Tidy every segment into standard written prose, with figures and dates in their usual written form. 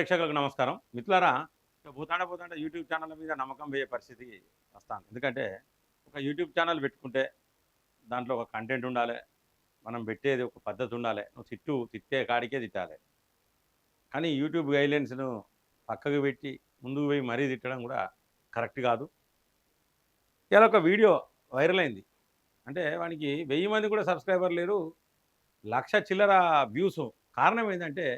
ప్రేక్షకులకు నమస్కారం. మిత్రులారా, ఇక పోతాంటే యూట్యూబ్ ఛానళ్ళ మీద నమ్మకం పోయే పరిస్థితి వస్తాంది. ఎందుకంటే ఒక యూట్యూబ్ ఛానల్ పెట్టుకుంటే దాంట్లో ఒక కంటెంట్ ఉండాలి. మనం పెట్టేది ఒక పద్ధతి ఉండాలి. నువ్వు తిట్టే కాడికే తిట్టాలి. కానీ యూట్యూబ్ గైడ్లైన్స్‌ను పక్కకు పెట్టి ముందుకు పోయి మరీ తిట్టడం కూడా కరెక్ట్ కాదు. ఇవాళ ఒక వీడియో వైరల్ అయింది. అంటే వానికి 1000 మంది కూడా సబ్స్క్రైబర్ లేరు. 1,00,000 చిల్లర వ్యూస్. కారణం ఏంటంటే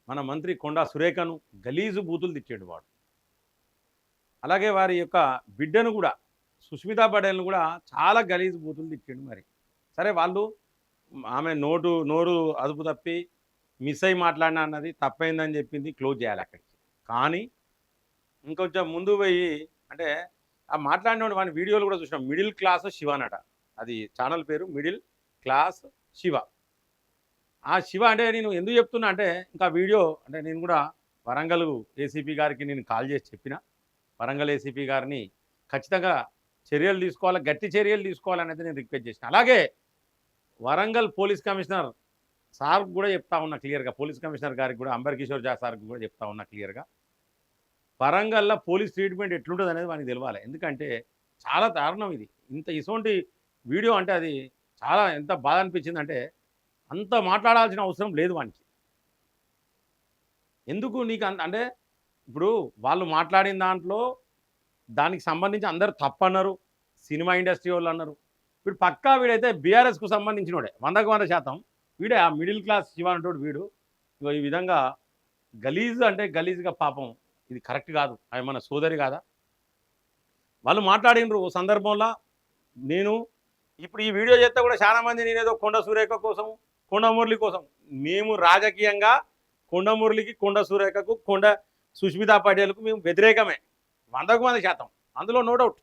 మన మంత్రి కొండా సురేఖను గలీజు బూతులు తిట్టాడు వాడు. అలాగే వారి యొక్క బిడ్డను కూడా సుష్మితా పటేల్ను కూడా చాలా గలీజు బూతులు తిట్టాడు. మరి సరే, వాళ్ళు ఆమె నోరు అదుపు తప్పి మిస్ అయి మాట్లాడినా అన్నది తప్పైందని చెప్పింది, క్లోజ్ చేయాలి అక్కడికి. కానీ ఇంకొంచెం ముందు పోయి అంటే ఆ మాట్లాడిన వాడి వీడియోలు కూడా చూసినాం. మిడిల్ క్లాస్ శివ అనట, అది ఛానల్ పేరు మిడిల్ క్లాస్ శివ. ఆ శివ అంటే నేను ఎందుకు చెప్తున్నా అంటే, ఇంకా వీడియో అంటే నేను కూడా వరంగల్ ఏసీపీ గారికి నేను కాల్ చేసి చెప్పిన. వరంగల్ ఏసీపీ గారిని ఖచ్చితంగా చర్యలు తీసుకోవాలి, గట్టి చర్యలు తీసుకోవాలనేది నేను రిక్వెస్ట్ చేసిన. అలాగే వరంగల్ పోలీస్ కమిషనర్ సార్కి కూడా చెప్తా ఉన్నా క్లియర్గా, పోలీస్ కమిషనర్ గారికి కూడా అంబర్ కిషోర్ జా సార్కి కూడా చెప్తా ఉన్నా క్లియర్గా. వరంగల్లో పోలీస్ ట్రీట్మెంట్ ఎట్లుంటుంది అనేది మనకి తెలియాలి. ఎందుకంటే చాలా దారుణం ఇది. ఇటువంటి వీడియో అంటే అది చాలా ఎంత బాధ అనిపించింది అంటే, అంత మాట్లాడాల్సిన అవసరం లేదు వానికి. ఎందుకు నీకు అంటే ఇప్పుడు వాళ్ళు మాట్లాడిన దాంట్లో దానికి సంబంధించి అందరూ తప్పన్నారు, సినిమా ఇండస్ట్రీ వాళ్ళు అన్నారు. వీడు పక్కా వీడైతే బీఆర్ఎస్కు సంబంధించినోడే 100% వీడే. ఆ మిడిల్ క్లాస్ శివ అంటాడు వీడు. ఈ విధంగా గలీజ్గా పాపం, ఇది కరెక్ట్ కాదు. అవి మన సోదరి కాదా? వాళ్ళు మాట్లాడినరు ఓ సందర్భంలో. నేను ఇప్పుడు ఈ వీడియో చేస్తే కూడా చాలామంది నేనేదో కొండ సురేఖ కోసం, కొండ మురళి కోసం, మేము రాజకీయంగా కొండ మురళికి, కొండ సురేఖకు, కొండ సుష్మితా పటేల్కు మేము వ్యతిరేకమే 100%. అందులో నో డౌట్.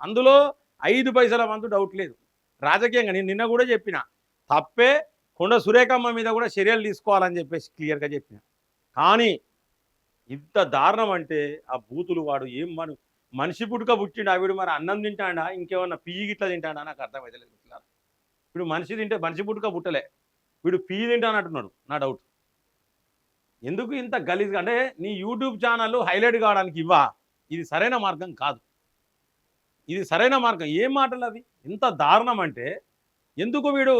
అందులో 5 పైసల వంతు డౌట్ లేదు. రాజకీయంగా నేను నిన్న కూడా చెప్పిన, తప్పే. కొండ సురేఖమ్మ మీద కూడా చర్యలు తీసుకోవాలని చెప్పేసి క్లియర్గా చెప్పిన. కానీ ఇంత దారుణం అంటే ఆ బూతులు వాడు ఏం మనిషి పుట్టుక పుట్టిండు. వీడు మరి అన్నం తింటాడా, ఇంకేమన్నా పియ్యి గిట్లా తింటాడా నాకు అర్థమైతలేదు. వీడు మనిషి పుట్టుక పుట్టలే, వీడు పియ్యి తింటానంటున్నాడు. నా డౌట్. ఎందుకు ఇంత గలీజ్గా అంటే నీ యూట్యూబ్ ఛానల్ హైలైట్ కావడానికి ఇది సరైన మార్గం కాదు. ఇది సరైన మార్గం. ఏం మాటలు అవి? ఇంత దారుణం అంటే ఎందుకు? వీడు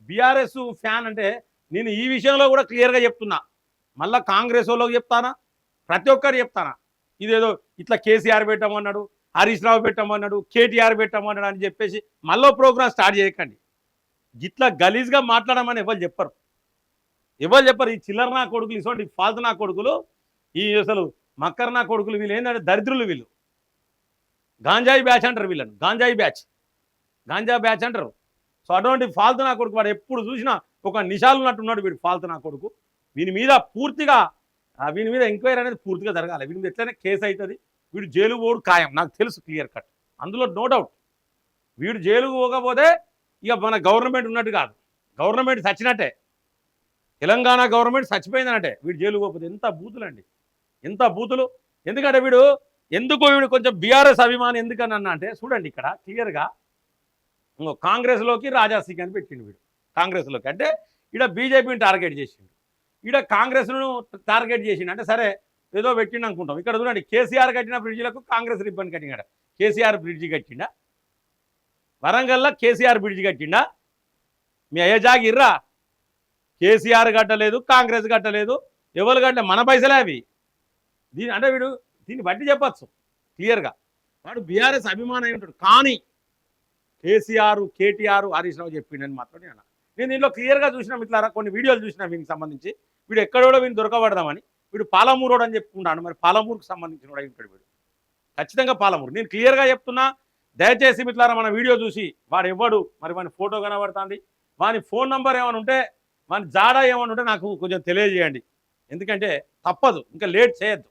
బీఆర్ఎస్ ఫ్యాన్ అంటే నేను ఈ విషయంలో కూడా క్లియర్గా చెప్తున్నా. మళ్ళీ కాంగ్రెస్ వాళ్ళకి చెప్తానా, ప్రతి ఒక్కరు చెప్తానా. ఇదేదో ఇట్లా కేసీఆర్ పెట్టమన్నాడు, హరీష్ రావు పెట్టమన్నాడు, కేటీఆర్ పెట్టమన్నాడు అని చెప్పేసి మళ్ళీ ప్రోగ్రామ్ స్టార్ట్ చేయకండి. ఇట్లా గలీజ్గా మాట్లాడమని ఎవరు చెప్పరు. ఈ చిల్లర నా కొడుకులు, ఇటువంటి ఫాల్తు నా కొడుకులు, ఈ అసలు మక్కర నా కొడుకులు, వీళ్ళు ఏంటంటే దరిద్రులు. వీళ్ళు గాంజాయి బ్యాచ్ అంటారు వీళ్ళని. గాంజా బ్యాచ్ అంటారు. సో అటువంటి ఫాల్తు నా కొడుకు వాడు ఎప్పుడు చూసినా ఒక నిషాలు ఉన్నట్టున్నాడు వీడు ఫాల్తు నా కొడుకు. వీని మీద ఎంక్వైరీ అనేది పూర్తిగా జరగాలి. వీడి మీద ఎట్లయినా కేసు అవుతుంది. వీడు జైలు పోడు ఖాయం, నాకు తెలుసు క్లియర్ కట్. అందులో నో డౌట్. వీడు జైలుకు పోకపోతే ఇక మన గవర్నమెంట్ ఉన్నట్టు కాదు, గవర్నమెంట్ చచ్చినట్టే. తెలంగాణ గవర్నమెంట్ చచ్చిపోయిందనంటే వీడు జైలుకు పోకపోతే. ఎంత బూతులండి, ఎంత బూతులు. ఎందుకంటే వీడు కొంచెం బీఆర్ఎస్ అభిమాని ఎందుకన్నా అంటే చూడండి, ఇక్కడ క్లియర్గా కాంగ్రెస్లోకి రాజాసింగ్ అని పెట్టిండు వీడు. కాంగ్రెస్లోకి అంటే ఇక్కడ బీజేపీని టార్గెట్ చేసిండు, ఇక్కడ కాంగ్రెస్ను టార్గెట్ చేసిండు. అంటే సరే ఏదో పెట్టిండు అనుకుంటాం. ఇక్కడ చూడండి, కేసీఆర్ కట్టిన బ్రిడ్జిలకు కాంగ్రెస్ రిబ్బన్ కట్టినాడు. కేసీఆర్ బ్రిడ్జి కట్టిండా? వరంగల్లో కేసీఆర్ బ్రిడ్జి కట్టిండా? మీ అయ్యజాగిర్రా? కేసీఆర్ కట్టలేదు, కాంగ్రెస్ కట్టలేదు, ఎవరు కట్టలే, మన పైసలే అవి. అంటే దీన్ని బట్టి చెప్పచ్చు క్లియర్గా, వాడు బీఆర్ఎస్ అభిమానం అయి ఉంటాడు. కానీ కేసీఆర్, కేటీఆర్, హరీష్ రావు చెప్పిండని మాత్రం నేను దీంట్లో క్లియర్గా చూసినా. ఇట్లా కొన్ని వీడియోలు చూసినా వీనికి సంబంధించి. వీడు ఎక్కడోడో వీడిని దొరకబడదామని వీడు పాలమూరోడు అని చెప్పుకుంటాడు. మరి పాలమూరుకు సంబంధించిన వాడు ఉంటాడు వీడు, ఖచ్చితంగా పాలమూరు. నేను క్లియర్గా చెప్తున్నా, దయచేసి మిత్రులారా మన వీడియో చూసి వాడు ఎవ్వడు, మరి వాని ఫోటో కనబడుతుంది, వాని ఫోన్ నంబర్ ఏమైనా ఉంటే, వాని జాడా ఏమైనా ఉంటే నాకు కొంచెం తెలియజేయండి. ఎందుకంటే తప్పదు, ఇంకా లేట్ చేయొద్దు.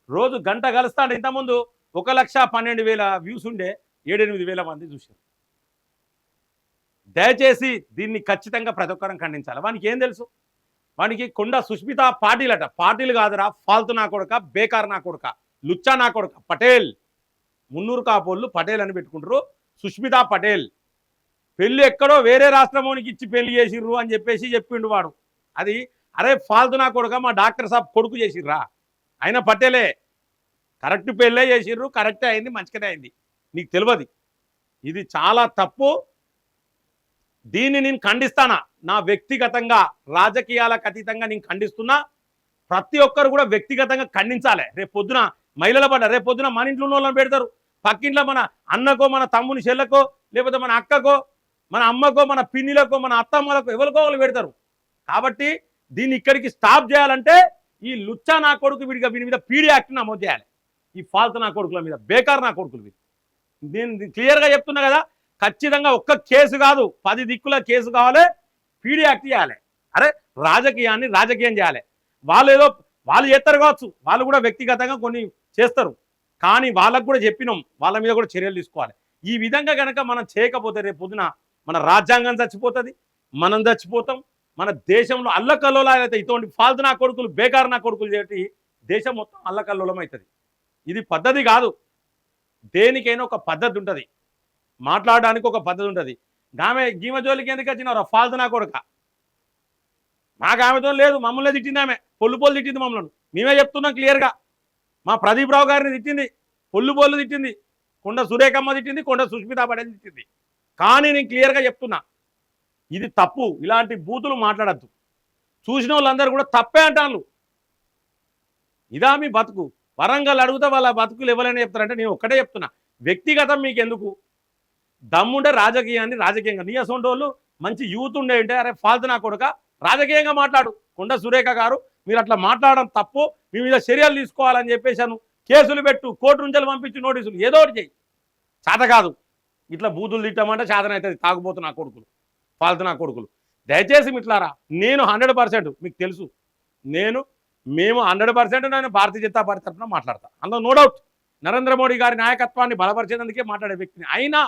రోజు గంట కలుస్తాడు. ఇంతకుముందు 1,12,000 వ్యూస్ ఉండే 7-8 మంది చూశారు. దయచేసి దీన్ని ఖచ్చితంగా ప్రతి ఒక్కరం ఖండించాలి. వానికి ఏం తెలుసు? వానికి కొండ సుష్మితా పాటిల్ అట. పాటిల్ కాదురా, ఫాల్తు నా కొడుక, బేకార్ నా కొడుక, లుచ్చా నా కొడుక. పటేల్, మున్నూరు కాపోళ్ళు పటేల్ అని పెట్టుకుంటారు. సుష్మితా పటేల్ పెళ్ళి ఎక్కడో వేరే రాష్ట్రంలోనికి ఇచ్చి పెళ్లి చేసిర్రు అని చెప్పేసి చెప్పిండు వాడు. అది అరే ఫాల్తు నా కొడుక మా డాక్టర్ సాబ్ కొడుకు చేసిర్రా, ఆయన పటేలే, కరెక్ట్ పెళ్ళే చేసిర్రు, కరెక్టే అయింది, మంచిగానే అయింది, నీకు తెలియదు. ఇది చాలా తప్పు. దీన్ని నేను ఖండిస్తానా, నా వ్యక్తిగతంగా రాజకీయాలకు అతీతంగా నేను ఖండిస్తున్నా. ప్రతి ఒక్కరు కూడా వ్యక్తిగతంగా ఖండించాలి. రేపు పొద్దున మహిళల పడ్డ, రేపు పొద్దున మన ఇంట్లో ఉన్న వాళ్ళని పెడతారు, పక్కింట్లో మన అన్నకో మన తమ్ముని చెల్లెకో లేకపోతే మన అక్కకో మన అమ్మకో మన పిన్నిలకో మన అత్తమ్మలకో ఎవరికో వాళ్ళు పెడతారు. కాబట్టి దీన్ని ఇక్కడికి స్టాప్ చేయాలంటే ఈ లుచ్చా నా కొడుకు వీడి మీద పీడీ యాక్ట్ నమోదు చేయాలి. ఈ ఫాల్తు నా కొడుకుల మీద, బేకార్ నా కొడుకుల మీద. నేను క్లియర్గా చెప్తున్నా కదా, ఖచ్చితంగా ఒక్క కేసు కాదు 10 దిక్కుల కేసు కావాలి, పీడీ యాక్ట్ చేయాలి. అరే రాజకీయాన్ని రాజకీయం చేయాలి. వాళ్ళు చేస్తారు కావచ్చు, వాళ్ళు కూడా వ్యక్తిగతంగా కొన్ని చేస్తారు, కానీ వాళ్ళకు కూడా చెప్పినాం, వాళ్ళ మీద కూడా చర్యలు తీసుకోవాలి. ఈ విధంగా కనుక మనం చేయకపోతే రేపు పొద్దున మన రాజ్యాంగం చచ్చిపోతుంది, మనం చచ్చిపోతాం. మన దేశంలో అల్లకల్లోలం అయితే ఇటువంటి ఫాల్తు నా కొడుకులు, బేకార్ నా కొడుకులు చేసి దేశం మొత్తం అల్లకల్లోలం అవుతుంది. ఇది పద్ధతి కాదు. దేనికైనా ఒక పద్ధతి ఉంటుంది, మాట్లాడడానికి ఒక పద్ధతి ఉంటుంది. గీమ జోలికి ఎందుకు వచ్చినారు ఫాల్తు నా కొడుక? మాకు ఆమెతో లేదు, మమ్మల్ని తిట్టింది ఆమె, పొల్లు తిట్టింది మమ్మల్ని. మేమే చెప్తున్నాం క్లియర్గా. మా ప్రదీప్ రావు గారిని తిట్టింది, పొల్లు తిట్టింది, కొండ సురేఖమ్మ తిట్టింది, కొండ సుష్మితా పటేల్ తిట్టింది. కానీ నేను క్లియర్గా చెప్తున్నా, ఇది తప్పు. ఇలాంటి బూతులు మాట్లాడద్దు. చూసిన వాళ్ళందరూ కూడా తప్పే అంటాను. ఇదా మీ బతుకు? వరంగల్ అడుగుతా వాళ్ళ బతుకులు ఎవరైనా చెప్తారంటే నేను ఒక్కటే చెప్తున్నా, వ్యక్తిగతం మీకు ఎందుకు? దమ్ముండే రాజకీయాన్ని రాజకీయంగా, నీ అసొంటి వాళ్ళు మంచి యూత్ ఉండే అంటే అరే ఫాల్తు నా కొడుక రాజకీయంగా మాట్లాడు. కొండ సురేఖ గారు మీరు అట్లా మాట్లాడడం తప్పు, మీ మీద చర్యలు తీసుకోవాలని చెప్పేశాను. కేసులు పెట్టు, కోర్టు నుంచి పంపించి నోటీసులు, ఏదో ఒకటి చెయ్యి. చేత కాదు ఇట్లా బూతులు తిట్టమంటే చేతనవుతుంది. తాగుపోతు నా కొడుకులు, ఫాల్తు నా కొడుకులు. దయచేసి మిట్లారా, నేను 100% మీకు తెలుసు, మేము 100% నేను భారతీయ జనతా పార్టీ తరఫున మాట్లాడతా, అందులో నో డౌట్. నరేంద్ర మోడీ గారి నాయకత్వాన్ని బలపరిచేందుకే మాట్లాడే వ్యక్తిని. అయినా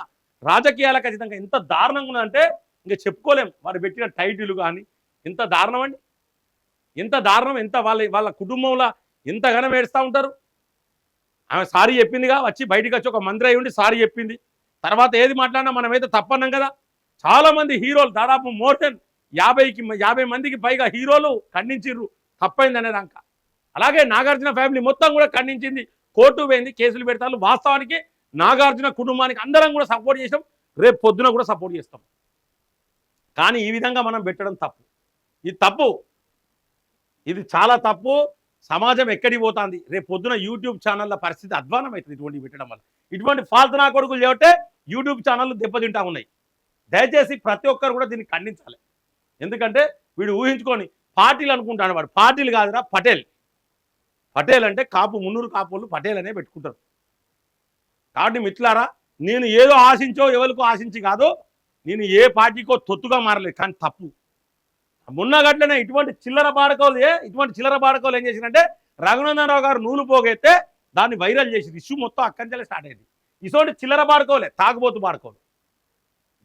రాజకీయాలకు ఖచ్చితంగా ఎంత దారుణంగా ఉందంటే ఇంకా చెప్పుకోలేం. వారు పెట్టిన టైటిల్ కానీ ఎంత దారుణం అండి, ఎంత దారుణం, ఎంత వాళ్ళ కుటుంబంలో ఎంతగానో ఏడుస్తూ ఉంటారు. ఆమె సారీ చెప్పిందిగా, వచ్చి బయటికి వచ్చి ఒక మంత్రి అయి ఉండి సారీ చెప్పింది. తర్వాత ఏది మాట్లాడినా మనమైతే తప్పన్నాం కదా. చాలామంది హీరోలు, దాదాపు మోర్ దెన్ 50 మందికి పైగా హీరోలు ఖండించిర్రు తప్పైంది అనేదాక. అలాగే నాగార్జున ఫ్యామిలీ మొత్తం కూడా ఖండించింది, కోర్టు పోయింది, కేసులు పెడతారు. వాస్తవానికి నాగార్జున కుటుంబానికి అందరం కూడా సపోర్ట్ చేసాం, రేపు పొద్దున కూడా సపోర్ట్ చేస్తాం. కానీ ఈ విధంగా మనం పెట్టడం తప్పు, ఇది తప్పు, ఇది చాలా తప్పు. సమాజం ఎక్కడికి పోతుంది? రేపు పొద్దున యూట్యూబ్ ఛానళ్ళ పరిస్థితి అధ్వానం అవుతుంది ఇటువంటి పెట్టడం వల్ల. ఇటువంటి ఫాల్తు నా కొడుకులు చేయబట్టే యూట్యూబ్ ఛానళ్ళు దెబ్బతింటా ఉన్నాయి. దయచేసి ప్రతి ఒక్కరు కూడా దీన్ని ఖండించాలి. ఎందుకంటే వీడు ఊహించుకొని పార్టీలు అనుకుంటాడు, వాడు పార్టీలు కాదురా, పటేల్. పటేల్ అంటే కాపు, మున్నూరు కాపులు పటేల్ అనే పెట్టుకుంటారు. కాబట్టి మిట్లారా, నేను ఏదో ఆశించో ఎవరికో ఆశించి కాదు, నేను ఏ పార్టీకో తొత్తుగా మారలేదు. కానీ తప్పు మున్నగట్లనే ఇటువంటి చిల్లర బాడకోలు ఏం చేసినంటే రఘునందనరావు గారు నూలు పోగైతే దాన్ని వైరల్ చేసి ఇష్యూ మొత్తం అక్కడి నుంచే స్టార్ట్ అయింది. ఇటువంటి చిల్లర బాడుకోలే, తాగుబోతు బాడుకోలు.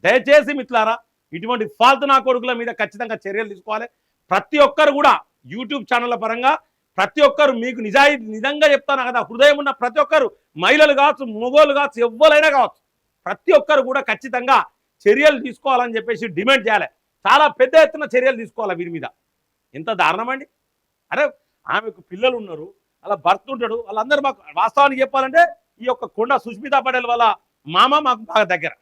దయచేసి మిత్రులారా, ఇటువంటి ఫాల్తు నా కొడుకుల మీద ఖచ్చితంగా చర్యలు తీసుకోవాలి. ప్రతి ఒక్కరు కూడా యూట్యూబ్ ఛానళ్ళ పరంగా ప్రతి ఒక్కరు మీకు నిజంగా చెప్తాను కదా, హృదయం ఉన్న ప్రతి ఒక్కరు, మహిళలు కావచ్చు, మగోళ్ళు కావచ్చు, ఎవ్వరైనా కావచ్చు, ప్రతి ఒక్కరు కూడా ఖచ్చితంగా చర్యలు తీసుకోవాలని చెప్పేసి డిమాండ్ చేయాలి. చాలా పెద్ద ఎత్తున చర్యలు తీసుకోవాలి వీరి మీద. ఎంత దారుణం అండి! అరే ఆమెకు పిల్లలు ఉన్నారు, అలా భర్త ఉంటాడు, వాళ్ళందరూ మాకు వాస్తవానికి చెప్పాలంటే ఈ యొక్క కొండ సుష్మితా పటేల్ వాళ్ళ మామ మాకు బాగా దగ్గర.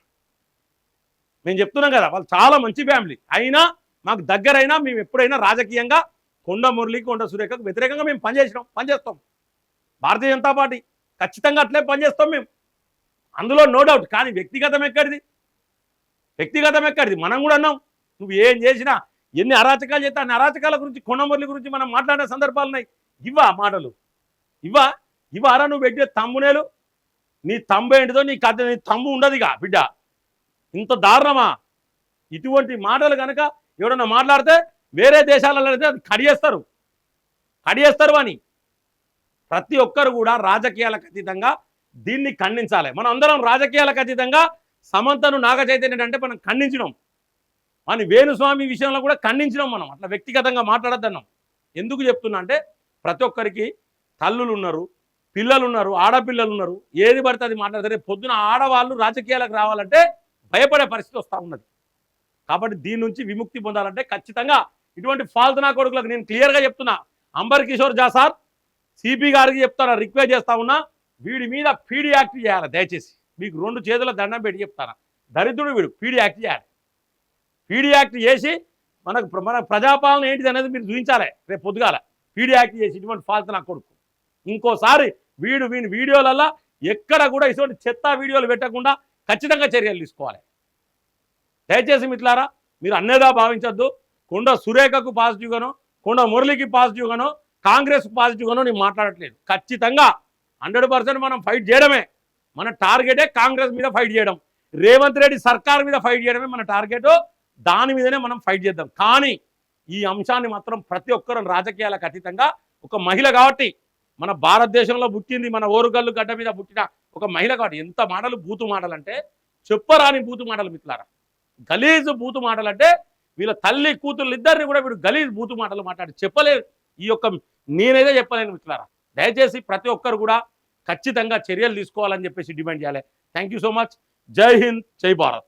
మేము చెప్తున్నాం కదా, వాళ్ళు చాలా మంచి ఫ్యామిలీ, అయినా మాకు దగ్గరైనా మేము ఎప్పుడైనా రాజకీయంగా కొండ మురళి, కొండ సురేఖకు వ్యతిరేకంగా మేము పనిచేస్తాం. భారతీయ జనతా పార్టీ ఖచ్చితంగా అట్లే పనిచేస్తాం మేము, అందులో నో డౌట్. కానీ వ్యక్తిగతం ఎక్కడిది? మనం కూడా అన్నాం, నువ్వు ఏం చేసినా, ఎన్ని అరాచకాలు చేస్తా అన్ని అరాచకాల గురించి, కొండ మురళి గురించి మనం మాట్లాడిన సందర్భాలు ఉన్నాయి. మాటలు ఇవ్వారా నువ్వు పెట్టే తమ్మునేలు? నీ తమ్ము ఏంటిదో నీ కథ, నీ తమ్ము ఉండదుగా బిడ్డ. ఇంత దారుణమా? ఇటువంటి మాటలు కనుక ఎవడన్నా మాట్లాడితే వేరే దేశాలలో అయితే అది కడియేస్తారు అని. ప్రతి ఒక్కరు కూడా రాజకీయాలకు అతీతంగా దీన్ని ఖండించాలి. మనం అందరం రాజకీయాలకు అతీతంగా సమంతను, నాగ చైతన్య అంటే మనం ఖండించినాం, మన వేణుస్వామి విషయంలో కూడా ఖండించినాం. మనం అట్లా వ్యక్తిగతంగా మాట్లాడద్దన్నాం. ఎందుకు చెప్తున్నా అంటే ప్రతి ఒక్కరికి తల్లులు ఉన్నారు, పిల్లలు ఉన్నారు, ఆడపిల్లలు ఉన్నారు, ఏది పడితే అది మాట్లాడతారు. పొద్దున ఆడవాళ్ళు రాజకీయాలకు రావాలంటే భయపడే పరిస్థితి వస్తూ ఉన్నది. కాబట్టి దీని నుంచి విముక్తి పొందాలంటే ఖచ్చితంగా ఇటువంటి ఫాల్తు నా కొడుకులకు నేను క్లియర్గా చెప్తున్నా. అంబర్ కిషోర్ జాసార్ సిపి గారికి చెప్తాను, రిక్వెస్ట్ చేస్తా ఉన్నా, వీడి మీద పీడీ యాక్ట్ చేయాలి దయచేసి. మీకు 2 చేతుల దండం పెట్టి చెప్తాను, దరిద్రుడు వీడు. పీడీ యాక్ట్ చేయాలి. పీడీ యాక్ట్ చేసి మన ప్రజాపాలన ఏంటిది అనేది మీరు చూపించాలి రేపు పొద్దుగాల. పీడీ యాక్ట్ చేసి ఇటువంటి ఫాల్తు నా కొడుకు ఇంకోసారి వీని వీడియోలలో ఎక్కడ కూడా ఇటువంటి చెత్త వీడియోలు పెట్టకుండా ఖచ్చితంగా చర్యలు తీసుకోవాలి. దయచేసి మిత్రులారా, మీరు అన్నేదా భావించొద్దు. కొండ సురేఖకు పాజిటివ్గానో, కొండ మురళికి పాజిటివ్గానో, కాంగ్రెస్ పాజిటివ్గానో నేను మాట్లాడట్లేదు. ఖచ్చితంగా 100% మనం ఫైట్ చేయడమే మన టార్గెటే. కాంగ్రెస్ మీద ఫైట్ చేయడం, రేవంత్ రెడ్డి సర్కార్ మీద ఫైట్ చేయడమే మన టార్గెట్. దాని మీదనే మనం ఫైట్ చేద్దాం. కానీ ఈ అంశాన్ని మాత్రం ప్రతి ఒక్కరు రాజకీయాలకు అతీతంగా, ఒక మహిళ కాబట్టి, మన భారతదేశంలో పుట్టింది, మన ఓరుగల్లు గడ్డ మీద పుట్టిన ఒక మహిళ కాబట్టి, ఎంత మాటలు బూతు మాటలు అంటే చెప్పరాని బూతు మాటలు మిత్రులారా. గలీజు బూతు మాటలు అంటే వీళ్ళ తల్లి కూతుళ్ళు ఇద్దరిని కూడా వీడు గలీజు బూతు మాటలు మాట్లాడి చెప్పలేదు. నేనైతే చెప్పలేను మిత్రులారా. దయచేసి ప్రతి ఒక్కరు కూడా ఖచ్చితంగా చర్యలు తీసుకోవాలని చెప్పేసి డిమాండ్ చేయాలి. Thank you so much. జై హింద్, జై భారత్.